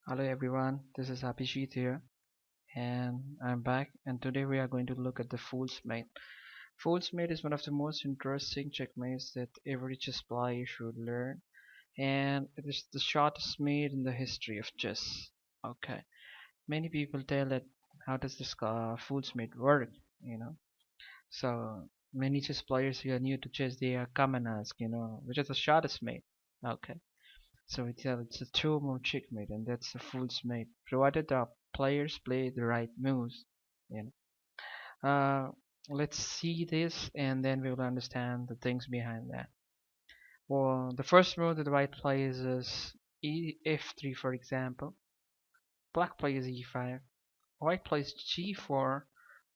Hello everyone, this is Abhijit here and I'm back, and today we are going to look at the Fool's Mate. Fool's Mate is one of the most interesting checkmates that every chess player should learn, and it is the shortest mate in the history of chess. Okay, many people tell that how does this Fool's Mate work, you know? So many chess players who are new to chess, they come and ask, which is the shortest mate? Okay. So it's a two-move checkmate, and that's a fool's mate, provided the players play the right moves. You know. Let's see this, and then we will understand the things behind that. Well, the first move that the white plays is f3, for example. Black plays e5. White plays g4,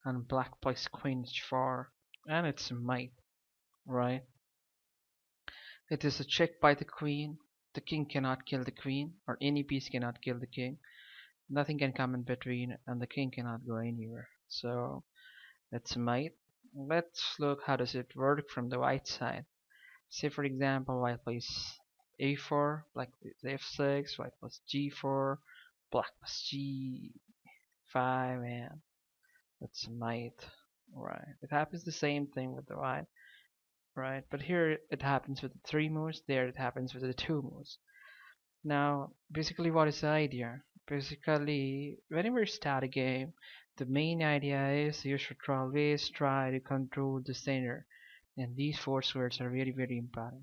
and black plays queen h4, and it's a mate, right? It is a check by the queen. The king cannot kill the queen, or any piece cannot kill the king. Nothing can come in between, and the king cannot go anywhere. So that's a mate. Let's look how does it work from the white side. Say for example, white plays a4, black plays f6, white plays g4, black plays g5, and that's a mate. Right. It happens the same thing with the white, right? But here it happens with the three moves. There it happens with the two moves. Now, basically, what is the idea? Basically, whenever you start a game, the main idea is you should always try to control the center, and these four squares are very, very important.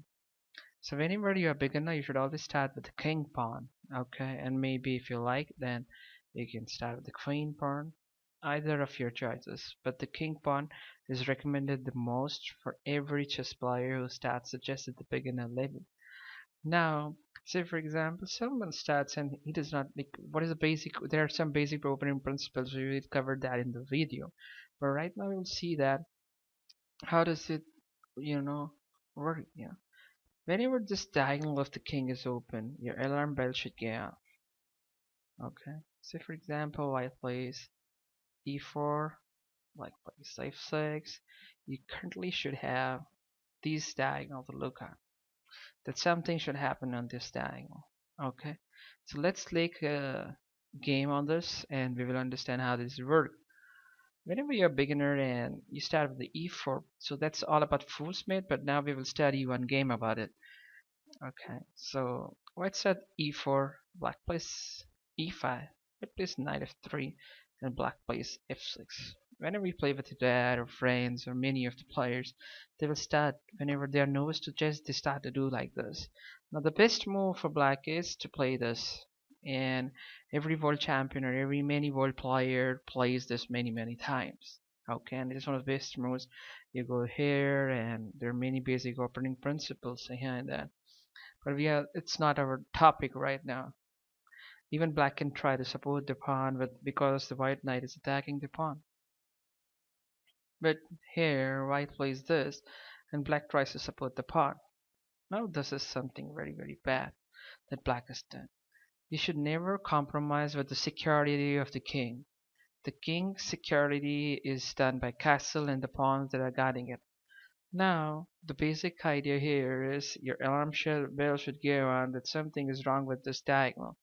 So whenever you're a beginner, you should always start with the king pawn, okay? And maybe if you like, then you can start with the queen pawn, either of your choices. But the king pawn is recommended the most for every chess player who starts just at the beginner level. Now, say for example, someone starts and he does not like what is the basic. There are some basic opening principles. We will cover that in the video, but right now we'll see that how does it, you know, work. Yeah, whenever this diagonal of the king is open, your alarm bell should go off. Okay. Say for example, white plays e4, black plays f6. You currently should have these diagonal to look at. That something should happen on this diagonal. Okay, so let's take a game on this and we will understand how this works. Whenever you're a beginner and you start with the e4, so that's all about fool's mate, but now we will study one game about it. Okay, so white start e4, black plays e5, white plays knight f3, and black plays f6. Whenever you play with your dad or friends or many of the players, they will start, whenever they are nervous to chess, they start to do like this. Now the best move for black is to play this, and every world champion or every many world player plays this many times. Okay, and it is one of the best moves. You go here, and there are many basic opening principles behind that. But it's not our topic right now. Even black can try to support the pawn, but because the white knight is attacking the pawn. But here, white plays this, and black tries to support the pawn. Now this is something very bad that black has done. You should never compromise with the security of the king. The king's security is done by castle and the pawns that are guarding it. Now, the basic idea here is your alarm bell should go on that something is wrong with this diagonal,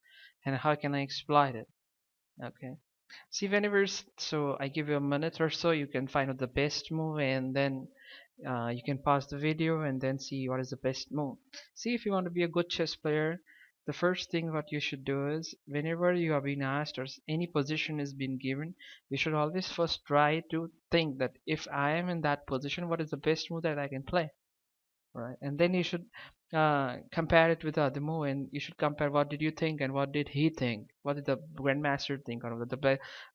and how can I exploit it? Okay. See, whenever so I give you a minute or so, you can find out the best move, and then you can pause the video and then see what is the best move. See, if you want to be a good chess player, the first thing what you should do is whenever you are being asked or any position is being given, you should always first try to think that if I am in that position, what is the best move that I can play, right? And then you should compare it with the other move, and you should compare what did you think and what did he think, what did the grandmaster think, or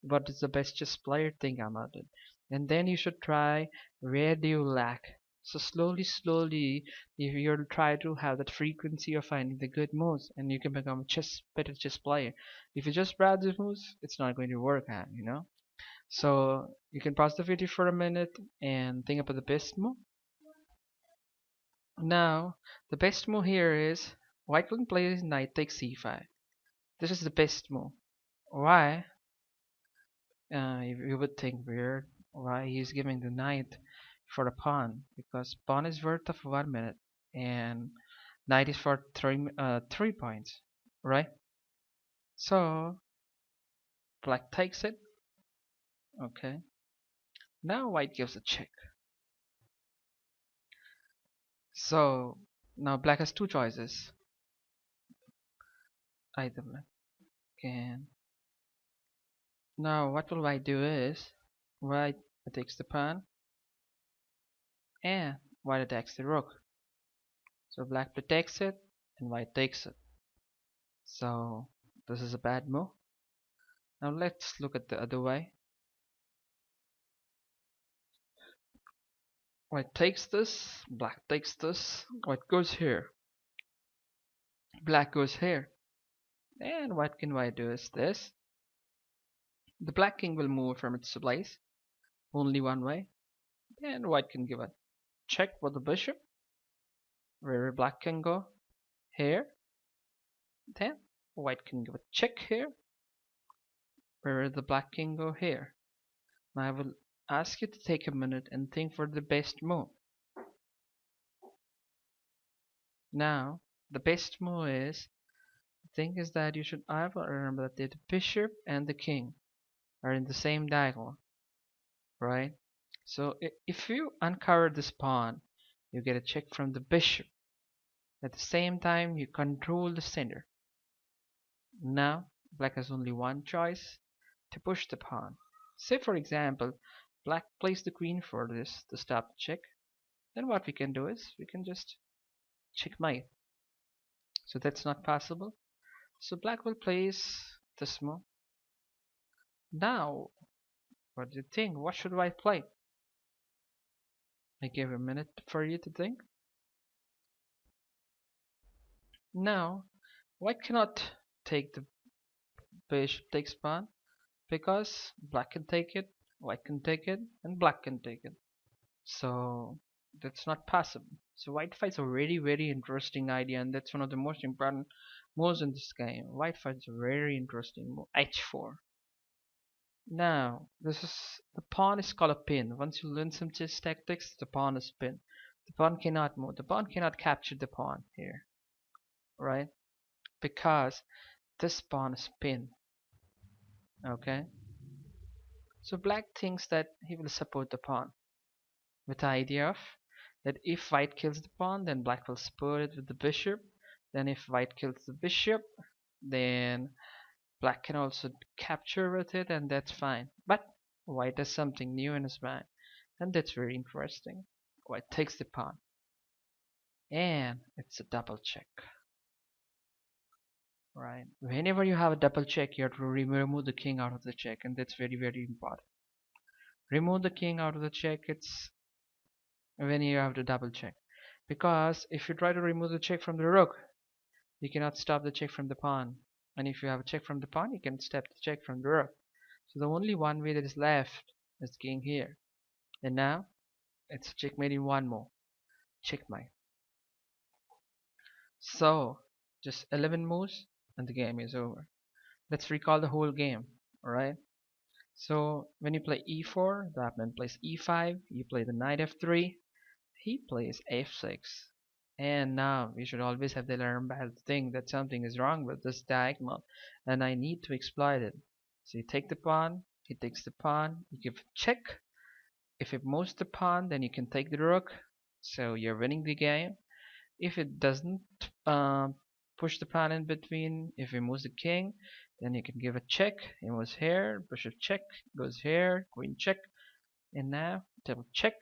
what does the best chess player think about it. And then you should try where do you lack. So slowly if you'll try to have that frequency of finding the good moves, and you can become a better chess player. If you just browse the moves, it's not going to work out. So you can pause the video for a minute and think about the best move. Now, the best move here is white can play knight takes c5. This is the best move. Why? You would think weird. Why he's giving the knight for a pawn? Because pawn is worth of 1 minute and knight is for 3 points, right? So black takes it. Okay. Now white gives a check. So now black has two choices. Either black can. Now what will white do is white takes the pawn and white attacks the rook. So black protects it and white takes it. So this is a bad move. Now let's look at the other way. White takes this, black takes this, white goes here, black goes here. And what can white do is this. The black king will move from its place only one way. And white can give a check with the bishop. Where black can go here. Then white can give a check here. Where the black can go here. Now I will ask you to take a minute and think for the best move. Now the best move is, the thing is that you should either remember that the bishop and the king are in the same diagonal, right? So if you uncover this pawn, you get a check from the bishop. At the same time, you control the center. Now black has only one choice, to push the pawn. Say for example, black plays the queen for this to stop the check. Then what we can do is we can just checkmate. So that's not possible. So black will place this move. Now what do you think? What should white play? I give a minute for you to think. Now white cannot take the bishop takes pawn because black can take it, white can take it, and black can take it. So that's not possible. So white fights a very interesting idea, and that's one of the most important moves in this game. White fights a very interesting move, h4. Now this is, the pawn is called a pin. Once you learn some chess tactics, the pawn is pin. The pawn cannot move. The pawn cannot capture the pawn here, right? Because this pawn is pin. Okay. So black thinks that he will support the pawn with the idea of that if white kills the pawn, then black will support it with the bishop. Then if white kills the bishop, then black can also capture with it, and that's fine. But white has something new in his mind, and that's very interesting. White takes the pawn, and it's a double check. Right. Whenever you have a double check, you have to remove the king out of the check, and that's very important. Remove the king out of the check, it's when you have to double check. Because if you try to remove the check from the rook, you cannot stop the check from the pawn. And if you have a check from the pawn, you can stop the check from the rook. So the only one way that is left is king here. And now it's checkmate in one more. Checkmate. So just 11 moves and the game is over. Let's recall the whole game. Alright. So when you play e4, the opponent plays e5, you play the knight f3, he plays f6. And now you should always have the alarm bell to think that something is wrong with this diagonal and I need to exploit it. So you take the pawn, he takes the pawn, you give a check. If it moves the pawn, then you can take the rook, so you're winning the game. If it doesn't push the pawn in between, if it moves the king, then you can give a check. It moves here, bishop check, goes here, queen check, and now double check.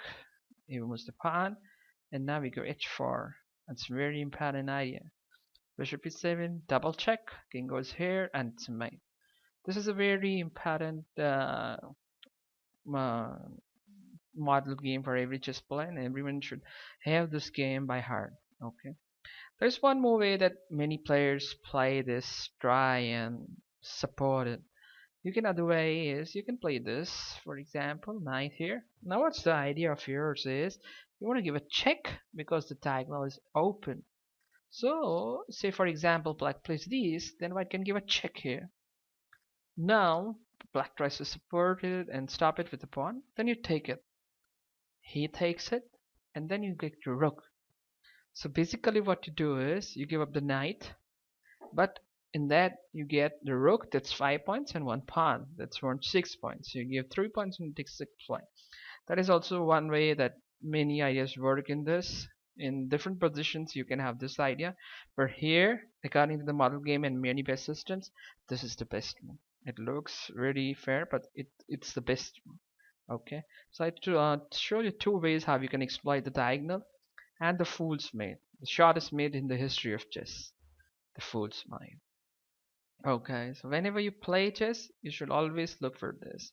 It moves the pawn, and now we go h4. That's a very important idea. Bishop e7, double check, king goes here, and it's a mate. This is a very important model game for every chess player, and everyone should have this game by heart. Okay. There's one more way that many players play this, try and support it. You can other way is you can play this, for example, knight here. Now what's the idea of yours is you want to give a check because the diagonal is open. So say for example black plays this, then white can give a check here. Now black tries to support it and stop it with the pawn, then you take it. He takes it, and then you get your rook. So basically what you do is you give up the knight, but In that you get the rook, that's 5 points, and one pawn, that's worth 6 points. So you give 3 points and take 6 points. That is also one way that many ideas work in this. In different positions you can have this idea, but here, according to the model game and many best systems, this is the best one. It looks really fair, but it's the best one. Okay, so I show you two ways how you can exploit the diagonal and the fool's mate, the shortest mate in the history of chess, the fool's mate. Okay, so whenever you play chess, you should always look for this.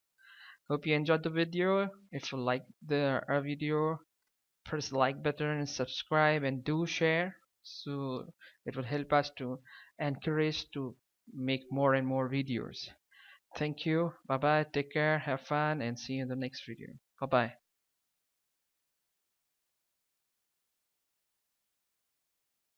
Hope you enjoyed the video. If you like the our video, press the like button and subscribe, and do share, so it will help us to encourage to make more and more videos. Thank you. Bye bye. Take care. Have fun and see you in the next video. Bye bye.